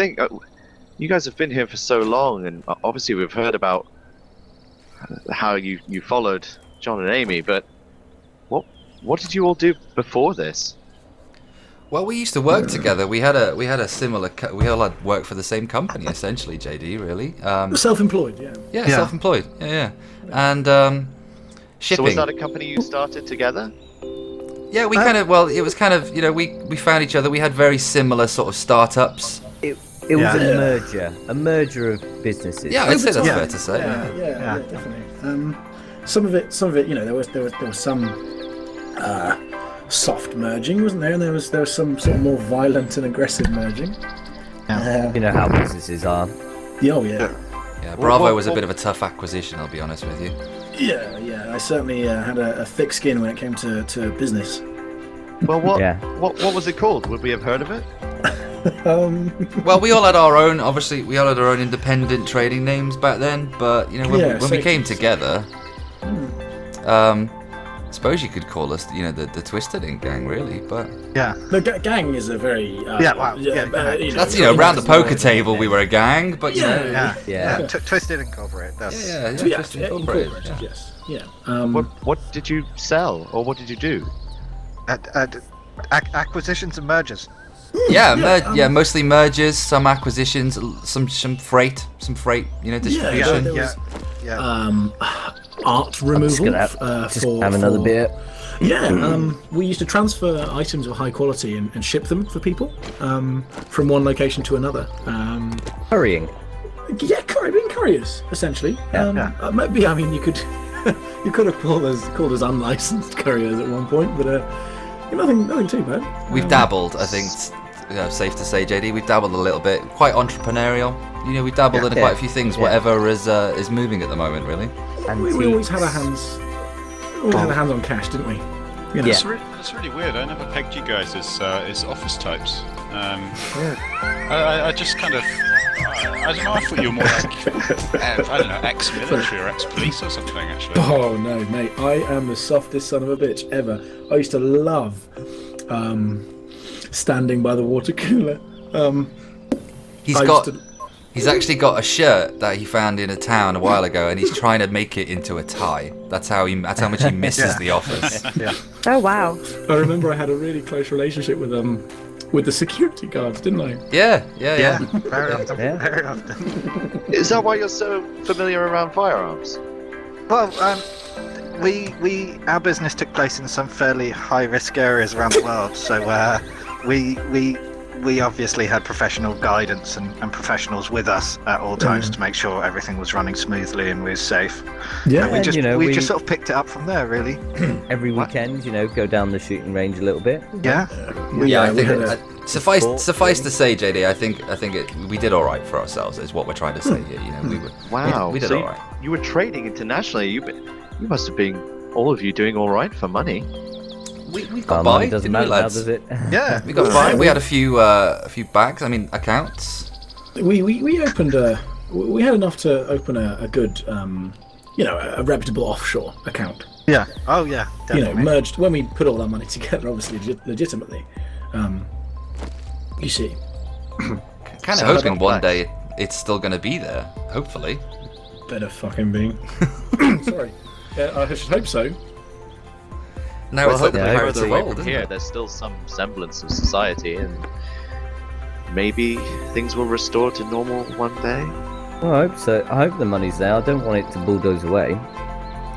think you guys have been here for so long, and obviously we've heard about how you followed John and Amy, but what did you all do before this? Well, we used to work together. We had a similar. We all had worked for the same company, essentially. JD, really. Self-employed, yeah. Yeah, self-employed. Yeah. And shipping. So was that a company you started together? Yeah, we kind of. Well, it was kind of. We found each other. We had very similar sort of startups. It was a merger of businesses. Yeah, I'd say that's fair to say. Yeah, definitely. Some of it, there was some soft merging, wasn't there? And there was some sort of more violent and aggressive merging. You know how businesses are. Yeah, Bravo was a bit of a tough acquisition, I'll be honest with you. Yeah. I certainly had a thick skin when it came to business. Well, what was it called? Would we have heard of it? Well, we all had our own. Obviously, we all had our own independent trading names back then. But when we came together, I suppose you could call us, the Twisted Ink Gang, really. But the gang is a very that's around the poker table we were a gang, but Twisted Incorporated. Twisted Incorporated. Yes. Yeah. What did you sell, or what did you do? Acquisitions and mergers. Mostly mergers, some acquisitions, some freight, distribution. Art removal. Have another beer. Yeah, we used to transfer items of high quality and ship them for people from one location to another. Hurrying. Yeah, being couriers, essentially. Maybe, I mean, you could have called us unlicensed couriers at one point, but nothing too bad. We've dabbled, I think. Safe to say, JD, we've dabbled a little bit. Quite entrepreneurial. We dabbled in quite a few things. Whatever is moving at the moment, really. And we always had our hands. On cash, didn't we? That's really weird. I never pegged you guys as office types. I just kind of. I don't know. I thought you were more like ex-military or ex-police or something. Actually. Oh no, mate! I am the softest son of a bitch ever. I used to love standing by the water cooler. He's actually got a shirt that he found in a town a while ago, and he's trying to make it into a tie. That's how much he misses the office. Oh wow! I remember I had a really close relationship with the security guards, didn't I? Yeah. Very often. Is that why you're so familiar around firearms? Well, our business took place in some fairly high-risk areas around the world, so we obviously had professional guidance and professionals with us at all times to make sure everything was running smoothly and we were safe. Yeah, and we just sort of picked it up from there, really. Every weekend, go down the shooting range a little bit. Yeah. I think suffice to say, JD, I think we did all right for ourselves. Is what we're trying to say here. We did all right. You were trading internationally. You must have been, all of you, doing all right for money. We got by, didn't we, lads? Does it? Yeah, we got by. We had a few bags. I mean, accounts. We opened we had enough to open a good a reputable offshore account. Yeah. Oh yeah. Definitely. Merged when we put all our money together, obviously legitimately. You see. Kind of hoping one day it's still going to be there. Hopefully. Better fucking be. Sorry. Yeah, I should hope so. Now it's like the hopefully pirates of old, from here, there's still some semblance of society, and maybe things will restore to normal one day. Well, I hope so. I hope the money's there. I don't want it to bulldoze away.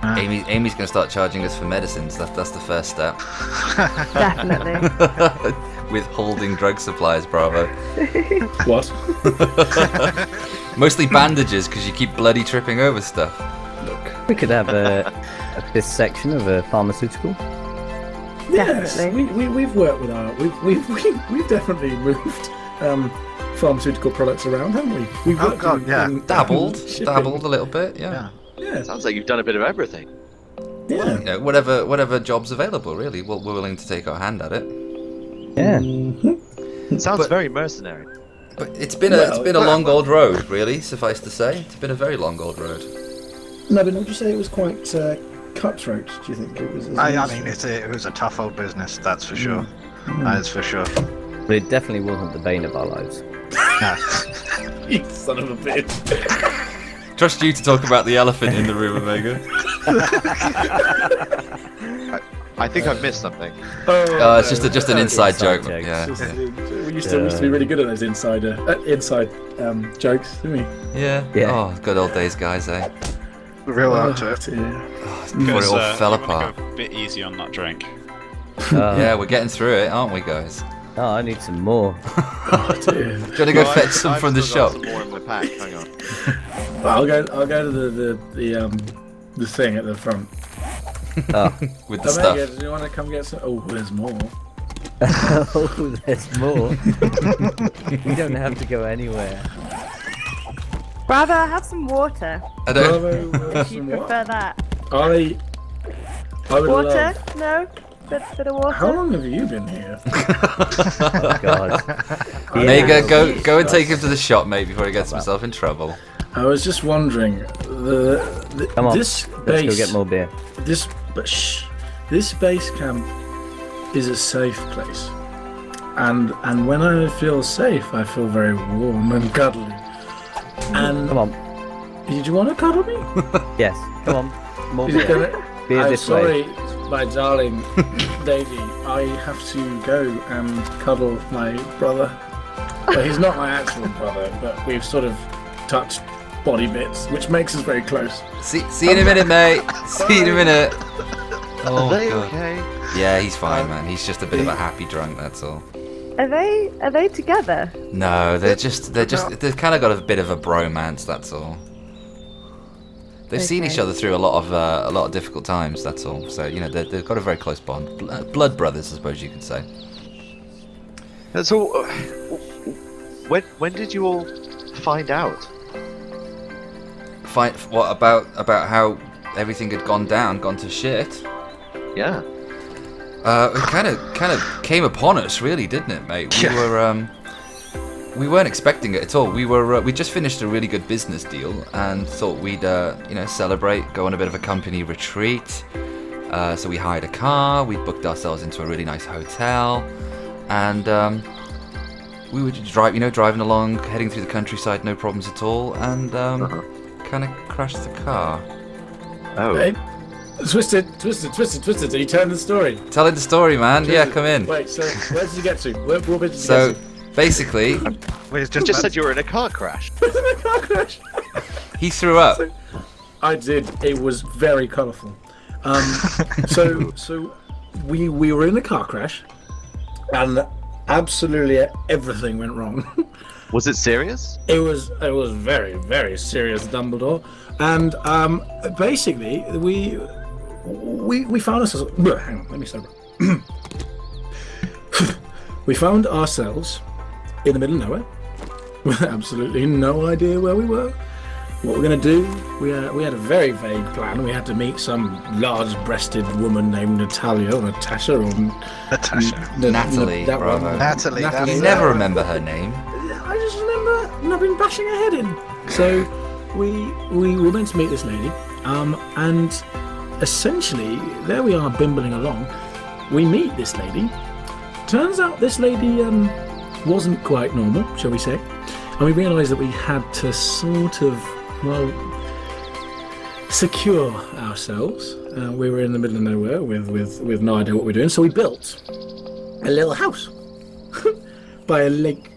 Amy's going to start charging us for medicines. That's the first step. Definitely. Withholding drug supplies, Bravo. What? Mostly bandages, because you keep bloody tripping over stuff. Look. We could have a fifth section of a pharmaceutical. Yes, Definitely. we've worked with we've definitely moved pharmaceutical products around, haven't we? We've dabbled a little bit, yeah. Sounds like you've done a bit of everything. Yeah. Whatever job's available, really, we're willing to take our hand at it. Yeah. It sounds very mercenary. But it's been a long old road, really. Suffice to say, it's been a very long old road. No, but would you say it was quite cutthroat? Do you think it was? I mean, it was a tough old business, that's for sure. That is for sure. But it definitely wasn't the bane of our lives. You son of a bitch. Trust you to talk about the elephant in the room, Omega. I think I've missed something. Oh, It's just an inside joke. jokes. Yeah. We used to be really good at those inside jokes, didn't we? Yeah. Yeah. Oh, good old days, guys, eh? Real up to it. Dear. Before it all fell you wanna apart. Go a bit easy on that drink. Yeah, we're getting through it, aren't we, guys? Oh, I need some more. Oh, dear. Do you want to go fetch some I've from the still shop? got some more in my pack. Hang on. I'll go to the thing at the front. With the stuff. Omega, do you want to come get some? Oh, there's more. Oh, there's more. We don't have to go anywhere. Bravo, have some water. I don't. Bravo, If you prefer that. I would Water? love. No? Bit of water? How long have you been here? Oh, God. Omega, Yeah. go and take him to the shop, mate, before he gets himself in trouble. I was just wondering. Come on, This let's base. go get more beer. This base camp is a safe place, and when I feel safe, I feel very warm and cuddly. And Come on. did you want to cuddle me? Yes, come on. More Is it beer. gonna- Beer I'm this way. sorry, my darling lady. I have to go and cuddle my brother. Well, he's not my actual brother, but we've sort of touched body bits, which makes us very close. See you in a minute, mate. See you in a minute. Oh, Are they God. okay? Yeah, he's fine, man. He's just a bit of a happy drunk, that's all. Are they together? No, they've kind of got a bit of a bromance, that's all. They've seen each Okay. other through a lot of difficult times, that's all. So they've got a very close bond, blood brothers, I suppose you could say. So, when did you all find out? What about how everything had gone to shit? Yeah. It kind of came upon us, really, didn't it, mate? We weren't expecting it at all. We just finished a really good business deal and thought we'd celebrate, go on a bit of a company retreat. So we hired a car, we booked ourselves into a really nice hotel, and we were driving along, heading through the countryside, no problems at all, and kind of crashed the car. Oh. Hey, twisted. He turned the story. Telling the story, man. Yeah, come in. Wait, so where did you get to? What bit did you So get basically, We You just just said you were in a car crash. to? Car crash. he threw up. I did. It was very colourful. So we were in a car crash, and absolutely everything went wrong. Was it serious? It was very, very serious, Dumbledore, and basically we found ourselves. Hang on, let me sober. We found ourselves in the middle of nowhere with absolutely no idea where we were, what we're going to do. We had a very vague plan. We had to meet some large-breasted woman named Natalia or Natasha or Natasha. Natalie, that bravo. one. Natalie, that's You it. never remember her name. I just remember not been bashing her head in. So we were meant to meet this lady, and essentially there we are bimbling along. We meet this lady. Turns out this lady wasn't quite normal, shall we say, and we realised that we had to sort of secure ourselves. We were in the middle of nowhere with no idea what we're doing, so we built a little house by a lake.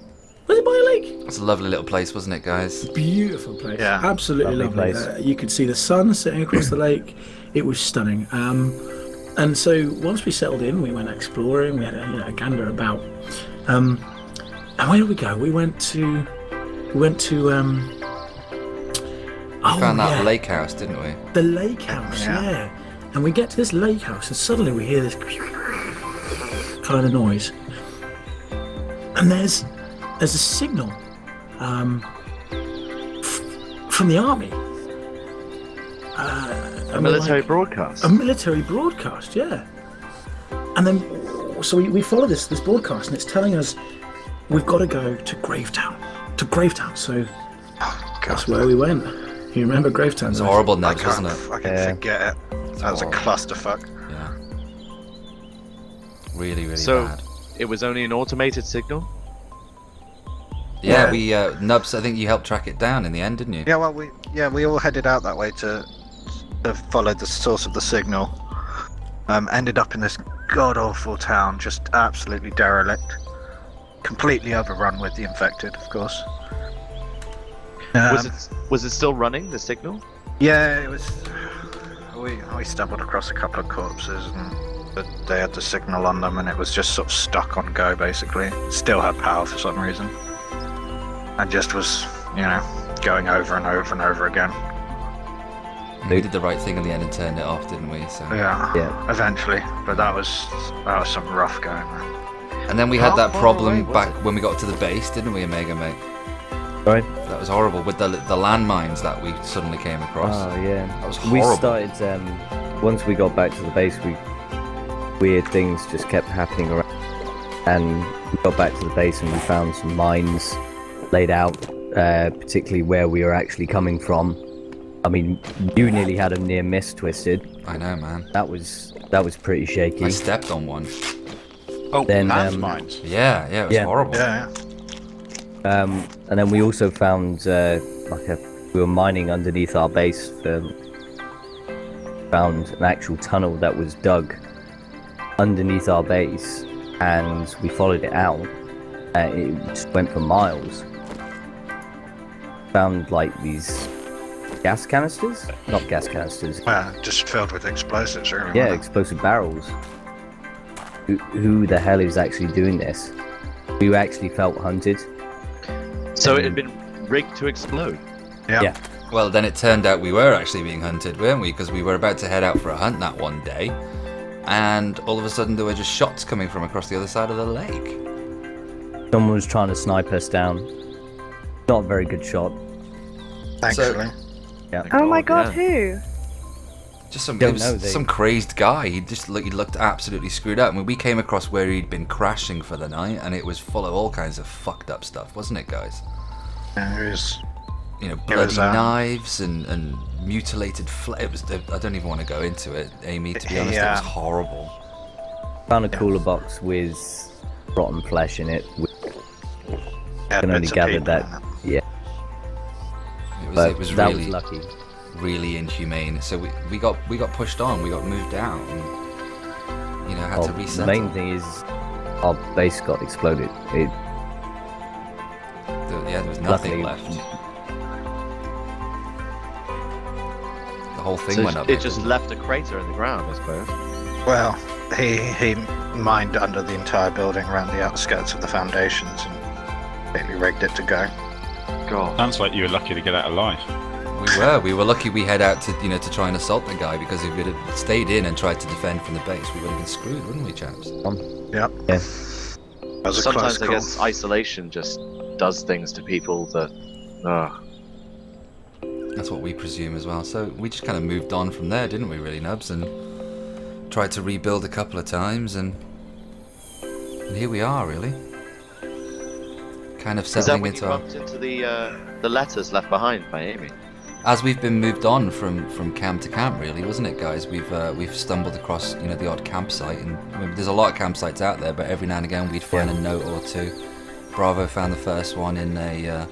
Was it by a lake? It's a lovely little place, wasn't it, guys? Beautiful place. Yeah. Absolutely Lovely lovely. place. You could see the sun setting across the lake. It was stunning. And so once we settled in, we went exploring. We had a gander about. And where did we go? We went to. We found that lake house, didn't we? The lake house, Yeah. yeah. And we get to this lake house, and suddenly we hear this kind of noise. And there's a signal from the army. A military broadcast. A military broadcast, yeah. And then, so we follow this broadcast, and it's telling us we've got to go to Gravetown. So that's where we went. You remember Gravetown? It's horrible, I Nubs, can't wasn't it? fucking Yeah. forget it. That was a horrible. clusterfuck. Yeah. Really, really So- bad. it was only an automated signal? Yeah, we Nubs. I think you helped track it down in the end, didn't you? Yeah, well, we all headed out that way to follow the source of the signal. Ended up in this god-awful town, just absolutely derelict. Completely overrun with the infected, of course. Was it still running, the signal? Yeah, it was. We stumbled across a couple of corpses, and they had the signal on them, and it was just sort of stuck on go, basically. Still had power for some reason, and just was, going over and over and over again. We did the right thing in the end and turned it off, didn't we? So. Yeah. Eventually, but that was some rough going, man. And then we had that problem back when we got to the base, didn't we, Omega, mate? Right. That was horrible with the landmines that we suddenly came across. Oh yeah. That was horrible. We started once we got back to the base, weird things just kept happening around, and we got back to the base and we found some mines laid out, particularly where we were actually coming from. I mean, you nearly had a near miss, Twisted. I know, man. That was pretty shaky. I stepped on one. Oh, Then, landmines. Yeah, it was horrible. Yeah. And then we also found we were mining underneath our base. Found an actual tunnel that was dug underneath our base, and we followed it out. It just went for miles. Found like these gas canisters, not gas canisters. Just filled with explosives, really. Yeah, wasn't explosive barrels. Who the hell is actually doing this? We actually felt hunted. So it had been rigged to explode. it? Yeah. Well, then it turned out we were actually being hunted, weren't we? Because we were about to head out for a hunt that one day, and all of a sudden there were just shots coming from across the other side of the lake. Someone was trying to snipe us down. Not a very good shot. Thankfully. Oh my God, god, who? Just some Don't know, some crazy guy. He looked absolutely screwed up. I mean, we came across where he'd been crashing for the night, and it was full of all kinds of fucked up stuff, wasn't it, guys? Yeah, it was. Bloody knives and mutilated it was. I don't even want to go into it, Amy. To be honest, it was horrible. Found a cooler box with rotten flesh in it. We Yeah, can only bits of gather people that. in it. Yeah, It was that really was lucky. really inhumane. So we got pushed on. We got moved out, and had to The resettle. main thing is our base got exploded. There was nothing luckily, left. The whole thing So went up. it just left a crater in the ground, I suppose. Well, he mined under the entire building around the outskirts of the foundations and completely rigged it to go. God. Sounds like you were lucky to get out alive. We were lucky we head out to try and assault the guy, because if we'd have stayed in and tried to defend from the base, we would have been screwed, wouldn't we, chaps? Yep. Yeah. That was a Sometimes close I call. guess isolation just does things to people that. That's what we presume as well. So we just kind of moved on from there, didn't we, really, Nubs? And tried to rebuild a couple of times, and here we are, really. Kind of Is that settling when you into our... bumped into the letters left behind by Amy? As we've been moved on from camp to camp, really, wasn't it, guys? We've stumbled across the odd campsite, and I mean, there's a lot of campsites out there, but every now and again we'd find a note or two. Bravo found the first one in a I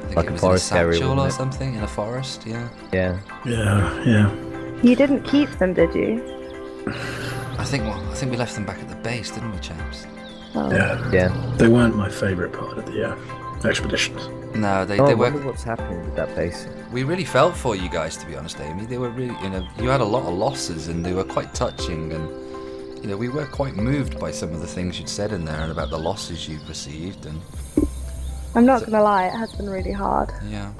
think Like it a was forest in a area, satchel or wasn't it? something, in a forest. Yeah. Yeah. Yeah. You didn't keep them, did you? I think we left them back at the base, didn't we, chaps? Oh. Yeah. They weren't my favourite part of the expeditions. No, they I were. wonder what's happening with that base. We really felt for you guys, to be honest, Amy. They were really, you had a lot of losses, and they were quite touching, and we were quite moved by some of the things you'd said in there and about the losses you've received, and I'm not gonna lie, it has been really hard. yeah.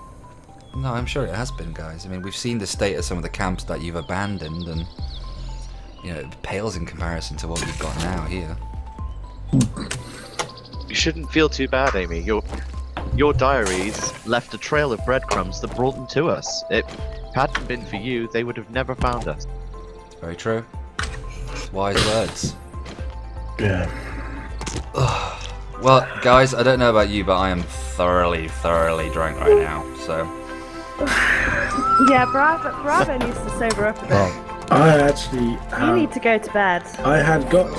No, I'm sure it has been, guys. I mean, we've seen the state of some of the camps that you've abandoned, and it pales in comparison to what we've got now here. You shouldn't feel too bad, Amy. Your diaries left a trail of breadcrumbs that brought them to us. If it hadn't been for you, they would have never found us. Very true. Wise words. Yeah. Well, guys, I don't know about you, but I am thoroughly drunk right now. So Yeah, Bravo needs to sober up a bit. Oh, I actually You need to go to bed. I had got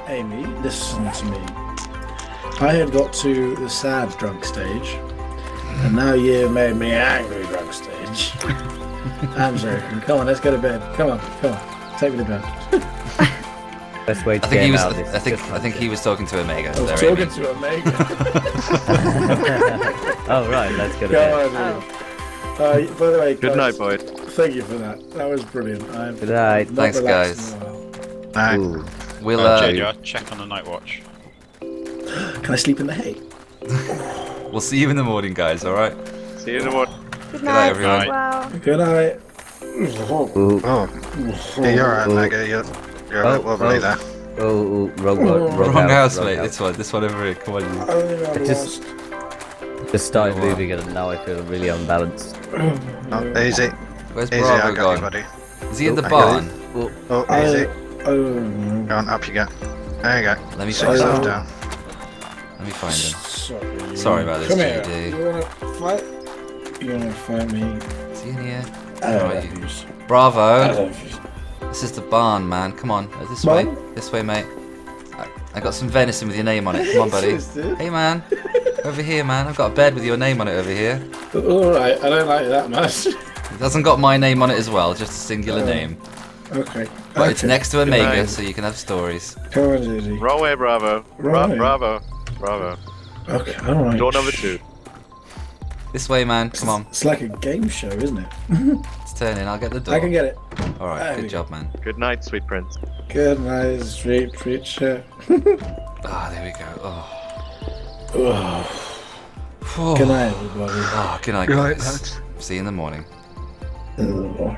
Amy, listen to me. I had got to the sad drunk stage, and now you made me angry drunk stage. I'm joking. Come on, let's go to bed. Come on. Take me to bed. Best way to I think get he him was. out of this. I think he was talking to Omega. I was there, talking Amy. to Omega. Oh right, let's go to Come bed. on, dude. By the way, Good guys, night, Boyd. thank you for that. That was brilliant. Good night. Thanks, guys. No. Ooh. We'll. JJ, check on the night watch. Can I sleep in the hay? We'll see you in the morning, guys. All right. See you in the morning. Good night, night, everyone. Well. Good night. Ooh. Oh, yeah, you're alright, Mega. You're a bit wobbly there. Oh, wrong Wrong house, wrong mate. house. This one over here. Come on, you. I don't think I'm Just- lost. Just started Wow. moving and now I feel really unbalanced. Oh, easy. Where's Easy, I Bravo got you, gone? buddy. Is he in the I barn? Oh, easy. Oh, Go on, up you go. There you go. Let me Sit find yourself him. down. Let me find him. sorry. Sorry about this, Come here. JD. You wanna fight? You wanna fight me? Is he in here? I Where are love you? you. I Bravo. love you. This is the barn, man. Come on. This Barn? way. This way, mate. I got some venison with your name on it. Come on, buddy. Hey, man. Over here, man. I've got a bed with your name on it over here. Alright, I don't like it that much. It hasn't got my name on it as well, just a singular name. Okay. But it's next to Omega, night. so you can have stories. Come on, Dizzy. Wrong way, Bravo. Right. Bravo. Okay, alright. Door number 2. This way, man. Come on. It's like a game show, isn't it? Let's turn in. I'll get the door. I can get it. Alright, good job, man. Good night, sweet prince. Good night, sweet preacher. Ah, there we go. Oh. Oh, Oh. good night, everybody. Oh, good night, Good night, guys. lads. See you in the morning. Oh.